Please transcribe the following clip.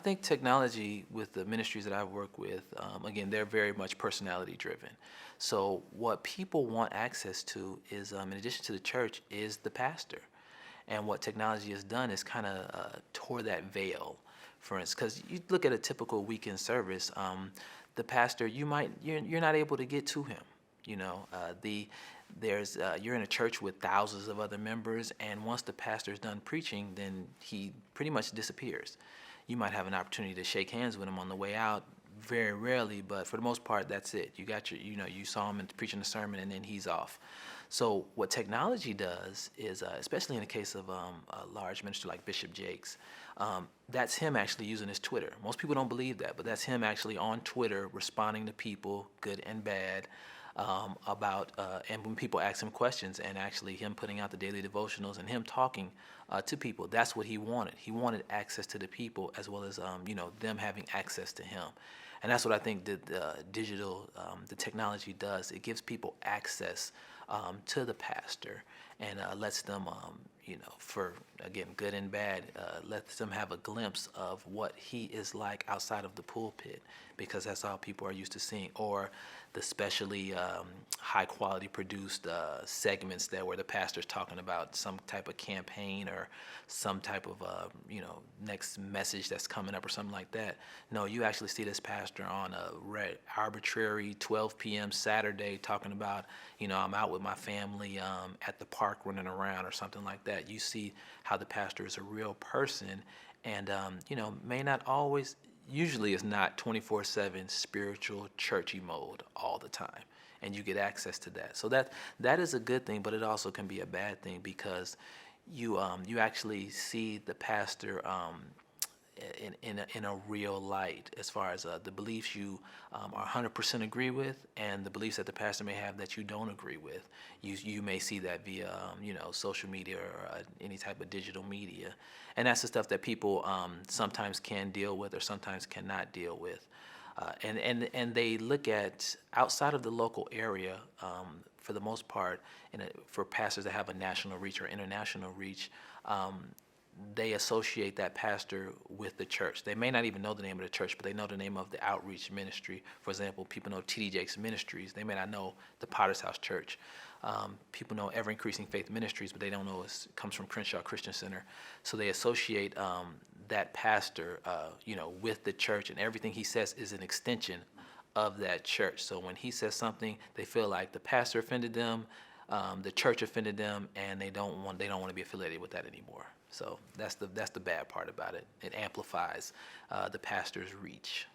think technology with the ministries that I work with, again, they're very much personality driven. So what people want access to is, in addition to the church, is the pastor. And what technology has done is kind of tore that veil, for instance, because you look at a typical weekend service, the pastor, you're not able to get to him. You know, you're in a church with thousands of other members, and once the pastor's done preaching, then he pretty much disappears. You might have an opportunity to shake hands with him on the way out, very rarely, but for the most part, that's it. You got your, you saw him preaching a sermon, and then he's off. So what technology does is, especially in the case of a large minister like Bishop Jakes, that's him actually using his Twitter. Most people don't believe that, but that's him actually on Twitter responding to people, good and bad, and when people ask him questions, and actually him putting out the daily devotionals and him talking to people. That's what he wanted. He wanted access to the people, as well as them having access to him. And that's what I think the technology does. It gives people access to the pastor, and lets them, for, again, good and bad, lets them have a glimpse of what he is like outside of the pulpit, because that's all people are used to seeing, or the specially high quality produced segments where the pastor's talking about some type of campaign or some type of next message that's coming up or something like that. No, you actually see this pastor on a arbitrary 12 p.m. Saturday talking about, I'm out with my family at the park running around or something like that. You see how the pastor is a real person, and may not always, usually is not 24/7 spiritual churchy mode all the time, and you get access to that. So that is a good thing, but it also can be a bad thing, because you actually see the pastor in a real light, as far as the beliefs you are 100% agree with, and the beliefs that the pastor may have that you don't agree with. You may see that via social media or any type of digital media, and that's the stuff that people sometimes can deal with or sometimes cannot deal with. And they look at outside of the local area, for the most part, for pastors that have a national reach or international reach, they associate that pastor with the church. They may not even know the name of the church, but they know the name of the outreach ministry. For example, people know T.D. Jakes Ministries. They may not know the Potter's House Church. People know Ever Increasing Faith Ministries, but they don't know it comes from Crenshaw Christian Center. So they associate that pastor, with the church, and everything he says is an extension of that church. So when he says something, they feel like the pastor offended them, the church offended them, and they don't want to be affiliated with that anymore. So that's the bad part about it. It amplifies the pastor's reach.